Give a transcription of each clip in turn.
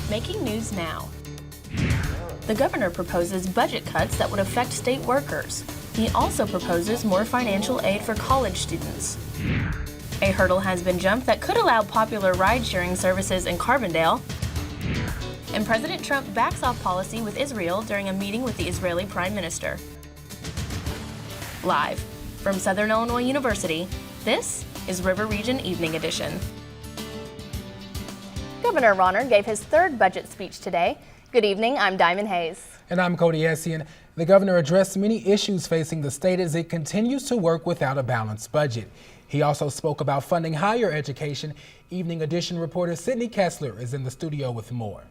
Making news now. The governor proposes budget cuts that would affect state workers. He also proposes more financial aid for college students. A hurdle has been jumped that could allow popular ride-sharing services in Carbondale. And President Trump backs off policy with Israel during a meeting with the Israeli Prime Minister. Live from Southern Illinois University, this is River Region Evening Edition. Governor Rauner gave his third budget speech today. Good evening, I'm Diamond Hayes. And I'm Cody Essian. The governor addressed many issues facing the state as it continues to work without a balanced budget. He also spoke about funding higher education. Evening Edition reporter Sydney Kessler is in the studio with more.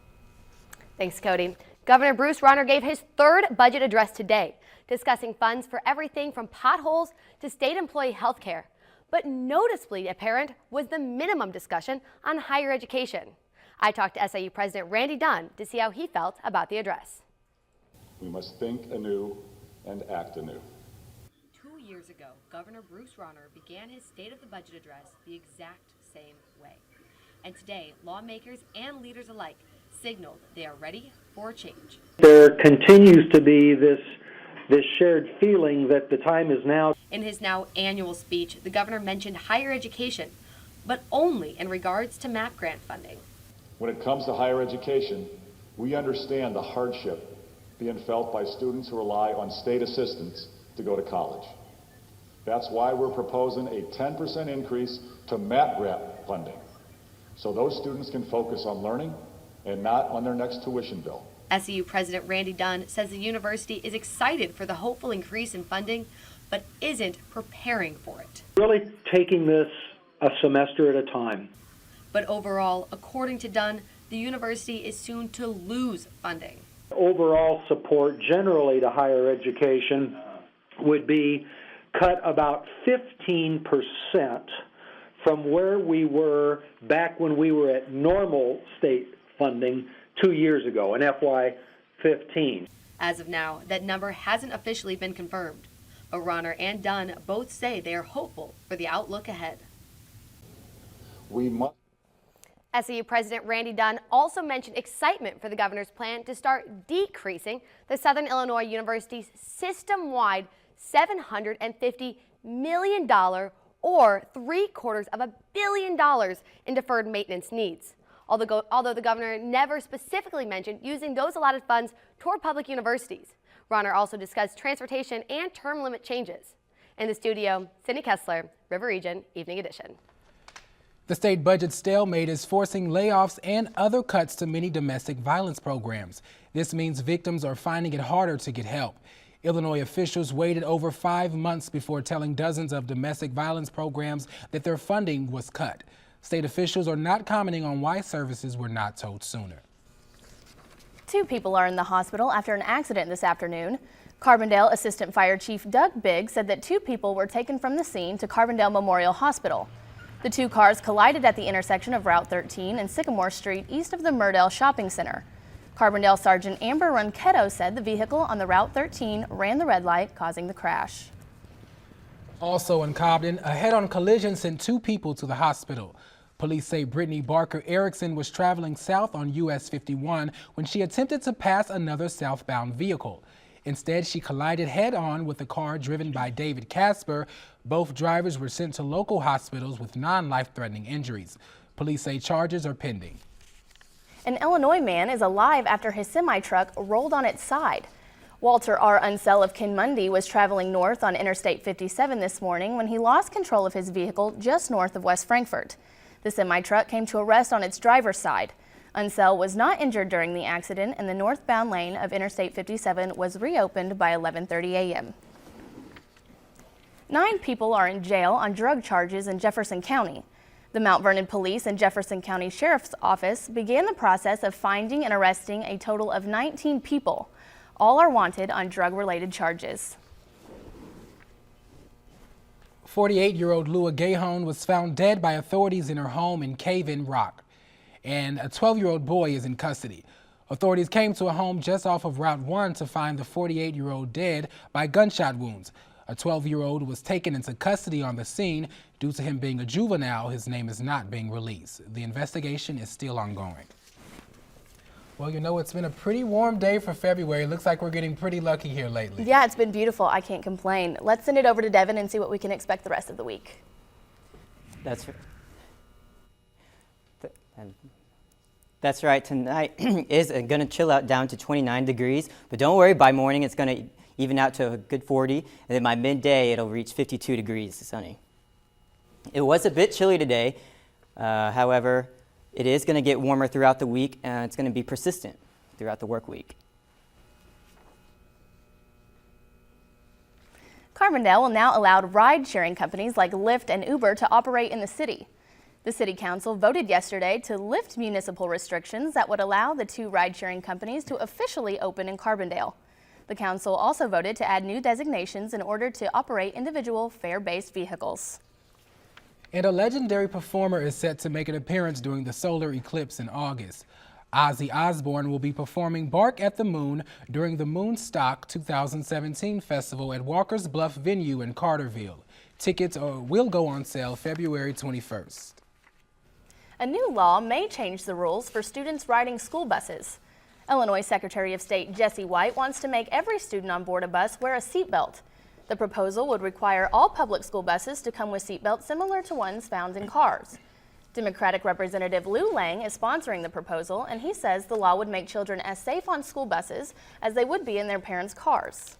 Thanks, Cody. Governor Bruce Rauner gave his third budget address today, discussing funds for everything from potholes to state employee health care. But noticeably apparent was the minimum discussion on higher education. I talked to SIU President Randy Dunn to see how he felt about the address. We must think anew and act anew. 2 years ago, Governor Bruce Rauner began his State of the Budget address the exact same way. And today, lawmakers and leaders alike signaled they are ready for change. There continues to be this shared feeling that the time is now. In his now annual speech, the governor mentioned higher education, but only in regards to MAP grant funding. When it comes to higher education, we understand the hardship being felt by students who rely on state assistance to go to college. That's why we're proposing a 10% increase to MAP grant funding, so those students can focus on learning and not on their next tuition bill. SIU President Randy Dunn says the university is excited for the hopeful increase in funding, but isn't preparing for it. Really taking this a semester at a time. But overall, according to Dunn, the university is soon to lose funding. Overall support generally to higher education would be cut about 15% from where we were back when we were at normal state funding 2 years ago in FY15. As of now, that number hasn't officially been confirmed, but Rauner and Dunn both say they are hopeful for the outlook ahead. We must. SIU President Randy Dunn also mentioned excitement for the governor's plan to start decreasing the Southern Illinois University's system-wide $750 million or $750 million in deferred maintenance needs. Although the governor never specifically mentioned using those allotted funds toward public universities. Rauner also discussed transportation and term limit changes. In the studio, Sydney Kessler, River Region, Evening Edition. The state budget stalemate is forcing layoffs and other cuts to many domestic violence programs. This means victims are finding it harder to get help. Illinois officials waited over 5 months before telling dozens of domestic violence programs that their funding was cut. State officials are not commenting on why services were not told sooner. 2 people are in the hospital after an accident this afternoon. Carbondale Assistant Fire Chief Doug Biggs said that 2 people were taken from the scene to Carbondale Memorial Hospital. The 2 cars collided at the intersection of Route 13 and Sycamore Street east of the Murdale Shopping Center. Carbondale Sergeant Amber Ronquetto said the vehicle on the Route 13 ran the red light, causing the crash. Also in Cobden, a head-on collision sent 2 people to the hospital. Police say Brittany Barker Erickson was traveling south on US 51 when she attempted to pass another southbound vehicle. Instead, she collided head-on with a car driven by David Casper. Both drivers were sent to local hospitals with non-life-threatening injuries. Police say charges are pending. An Illinois man is alive after his semi-truck rolled on its side. Walter R. Unsell of Kinmundy was traveling north on Interstate 57 this morning when he lost control of his vehicle just north of West Frankfort. The semi-truck came to a rest on its driver's side. Unsell was not injured during the accident, and the northbound lane of Interstate 57 was reopened by 11:30 a.m. 9 people are in jail on drug charges in Jefferson County. The Mount Vernon Police and Jefferson County Sheriff's Office began the process of finding and arresting a total of 19 people. All are wanted on drug-related charges. 48-year-old Lua Gahone was found dead by authorities in her home in Cave-In Rock, and a 12-year-old boy is in custody. Authorities came to a home just off of Route 1 to find the 48-year-old dead by gunshot wounds. A 12-year-old was taken into custody on the scene. Due to him being a juvenile, his name is not being released. The investigation is still ongoing. Well, you know, it's been a pretty warm day for February. It looks like we're getting pretty lucky here lately. Yeah, it's been beautiful. I can't complain. Let's send it over to Devin and see what we can expect the rest of the week. That's right. Tonight is going to chill out down to 29 degrees, but don't worry, by morning it's going to even out to a good 40, and then by midday it'll reach 52 degrees sunny. It was a bit chilly today, however, it is going to get warmer throughout the week, and it's going to be persistent throughout the work week. Carbondale will now allow ride-sharing companies like Lyft and Uber to operate in the city. The City Council voted yesterday to lift municipal restrictions that would allow the two ride-sharing companies to officially open in Carbondale. The council also voted to add new designations in order to operate individual fare-based vehicles. And a legendary performer is set to make an appearance during the solar eclipse in August. Ozzy Osbourne will be performing Bark at the Moon during the Moonstock 2017 festival at Walker's Bluff venue in Carterville. Tickets will go on sale February 21st. A new law may change the rules for students riding school buses. Illinois Secretary of State Jesse White wants to make every student on board a bus wear a seatbelt. The proposal would require all public school buses to come with seatbelts similar to ones found in cars. Democratic Representative Lou Lang is sponsoring the proposal, and he says the law would make children as safe on school buses as they would be in their parents' cars.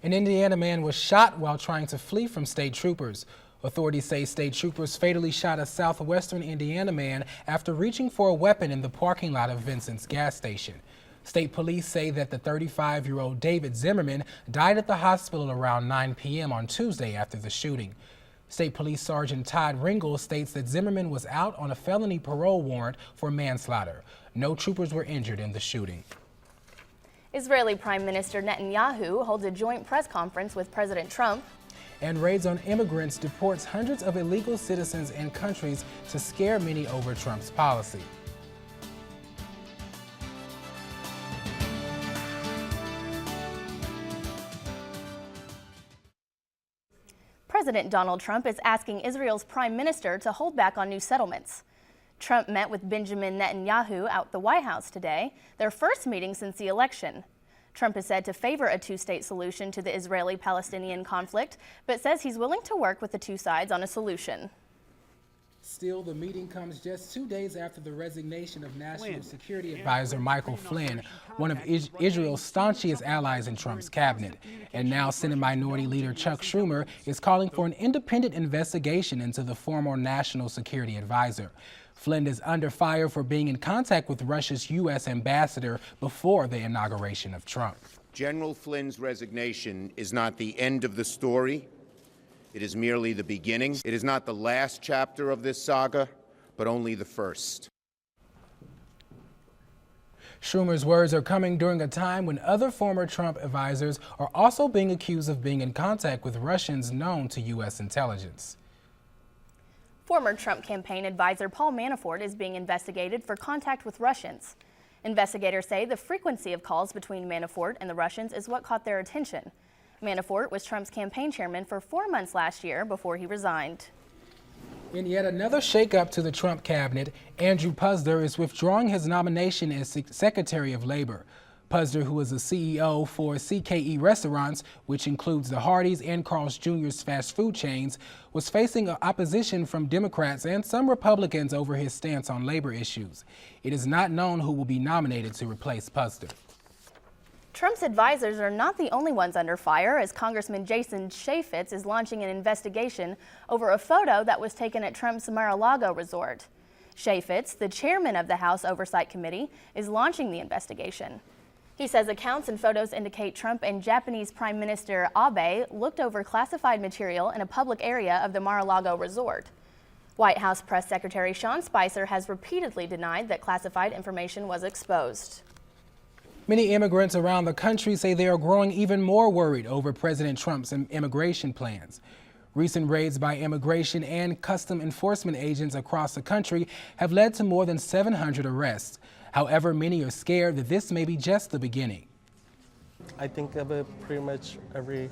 An Indiana man was shot while trying to flee from state troopers. Authorities say state troopers fatally shot a southwestern Indiana man after reaching for a weapon in the parking lot of Vincent's gas station. State police say that the 35-year-old David Zimmerman died at the hospital around 9 p.m. on Tuesday after the shooting. State Police Sergeant Todd Ringel states that Zimmerman was out on a felony parole warrant for manslaughter. No troopers were injured in the shooting. Israeli Prime Minister Netanyahu holds a joint press conference with President Trump. And raids on immigrants deports hundreds of illegal citizens and countries to scare many over Trump's policy. President Donald Trump is asking Israel's prime minister to hold back on new settlements. Trump met with Benjamin Netanyahu at the White House today, their first meeting since the election. Trump is said to favor a two-state solution to the Israeli-Palestinian conflict, but says he's willing to work with the two sides on a solution. Still, the meeting comes just 2 days after the resignation of National Security Advisor Michael Flynn, one of Israel's staunchest allies in Trump's cabinet. And now Senate Minority Leader Chuck Schumer is calling for an independent investigation into the former National Security Advisor. Flynn is under fire for being in contact with Russia's U.S. ambassador before the inauguration of Trump. General Flynn's resignation is not the end of the story. It is merely the beginning. It is not the last chapter of this saga, but only the first. Schumer's words are coming during a time when other former Trump advisors are also being accused of being in contact with Russians known to U.S. intelligence. Former Trump campaign advisor Paul Manafort is being investigated for contact with Russians. Investigators say the frequency of calls between Manafort and the Russians is what caught their attention. Manafort was Trump's campaign chairman for 4 months last year before he resigned. In yet another shakeup to the Trump cabinet, Andrew Puzder is withdrawing his nomination as Secretary of Labor. Puzder, who is the CEO for CKE Restaurants, which includes the Hardee's and Carl's Jr.'s fast food chains, was facing opposition from Democrats and some Republicans over his stance on labor issues. It is not known who will be nominated to replace Puzder. Trump's advisors are not the only ones under fire, as Congressman Jason Chaffetz is launching an investigation over a photo that was taken at Trump's Mar-a-Lago resort. Chaffetz, the chairman of the House Oversight Committee, is launching the investigation. He says accounts and photos indicate Trump and Japanese Prime Minister Abe looked over classified material in a public area of the Mar-a-Lago resort. White House Press Secretary Sean Spicer has repeatedly denied that classified information was exposed. Many immigrants around the country say they are growing even more worried over President Trump's immigration plans. Recent raids by immigration and custom enforcement agents across the country have led to more than 700 arrests. However, many are scared that this may be just the beginning. I think of it pretty much every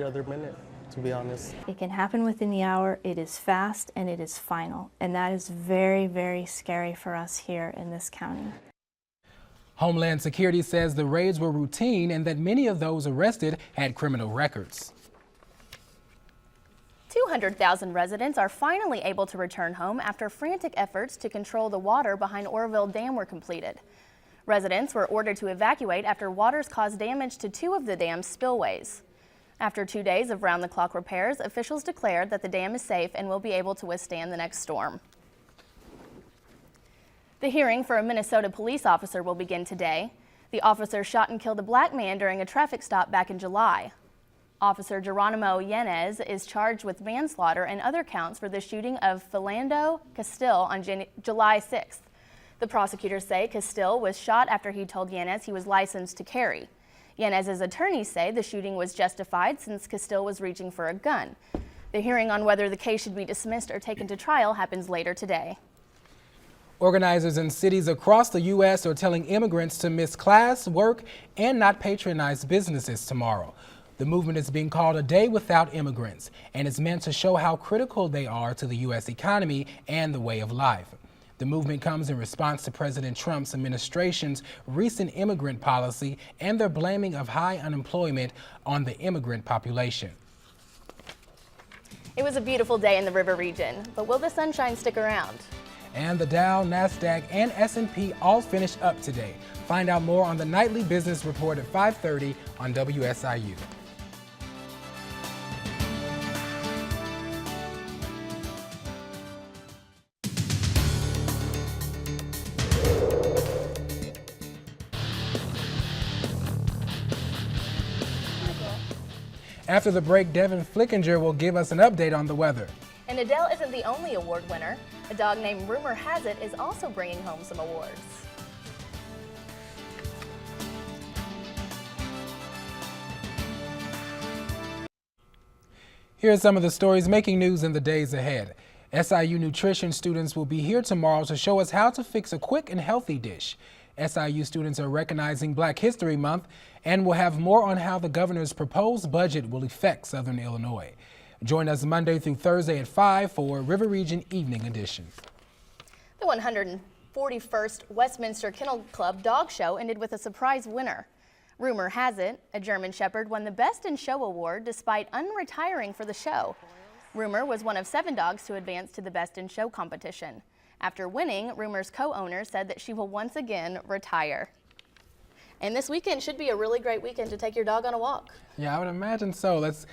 other minute, to be honest. It can happen within the hour. It is fast and it is final. And that is very, very scary for us here in this county. Homeland Security says the raids were routine and that many of those arrested had criminal records. 200,000 residents are finally able to return home after frantic efforts to control the water behind Oroville Dam were completed. Residents were ordered to evacuate after waters caused damage to 2 of the dam's spillways. After 2 days of round-the-clock repairs, officials declared that the dam is safe and will be able to withstand the next storm. The hearing for a Minnesota police officer will begin today. The officer shot and killed a black man during a traffic stop back in July. Officer Geronimo Yanez is charged with manslaughter and other counts for the shooting of Philando Castile on July 6th. The prosecutors say Castile was shot after he told Yanez he was licensed to carry. Yanez's attorneys say the shooting was justified since Castile was reaching for a gun. The hearing on whether the case should be dismissed or taken to trial happens later today. Organizers in cities across the U.S. are telling immigrants to miss class, work, and not patronize businesses tomorrow. The movement is being called A Day Without Immigrants, and it's meant to show how critical they are to the U.S. economy and the way of life. The movement comes in response to President Trump's administration's recent immigrant policy and their blaming of high unemployment on the immigrant population. It was a beautiful day in the river region, but will the sunshine stick around? And the Dow, NASDAQ, and S&P all finished up today. Find out more on the Nightly Business Report at 5:30 on WSIU. After the break, Devin Flickinger will give us an update on the weather. And Adele isn't the only award winner. A dog named Rumor Has It is also bringing home some awards. Here are some of the stories making news in the days ahead. SIU nutrition students will be here tomorrow to show us how to fix a quick and healthy dish. SIU students are recognizing Black History Month and will have more on how the governor's proposed budget will affect Southern Illinois. Join us Monday through Thursday at 5 for River Region Evening Edition. The 141st Westminster Kennel Club Dog Show ended with a surprise winner. Rumor Has It, a German Shepherd, won the Best in Show award despite unretiring for the show. Rumor was one of 7 dogs to advance to the Best in Show competition. After winning, Rumor's co-owner said that she will once again retire. And this weekend should be a really great weekend to take your dog on a walk. Yeah, I would imagine so. Let's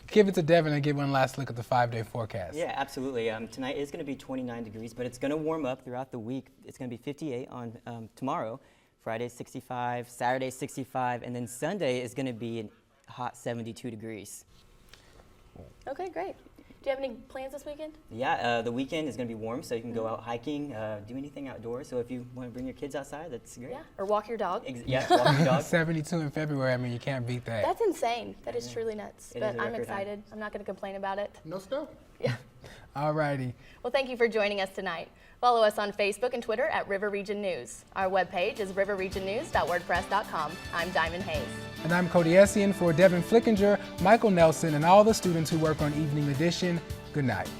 give it to Devin and get one last look at the 5-day forecast. Yeah, absolutely. Tonight is going to be 29 degrees, but it's going to warm up throughout the week. It's going to be 58 on tomorrow. Friday 65, Saturday 65, and then Sunday is going to be a hot 72 degrees. Okay, great. Do you have any plans this weekend? Yeah, the weekend is going to be warm, so you can go out hiking, do anything outdoors. So if you want to bring your kids outside, that's great. Yeah, or walk your dog. Yeah, walk your dog. 72 in February, I mean, you can't beat that. That's insane. That is truly nuts. But I'm excited. High. I'm not going to complain about it. No snow. Yeah. All righty. Well, thank you for joining us tonight. Follow us on Facebook and Twitter at River Region News. Our webpage is riverregionnews.wordpress.com. I'm Diamond Hayes. And I'm Cody Essian for Devin Flickinger, Michael Nelson, and all the students who work on Evening Edition. Good night.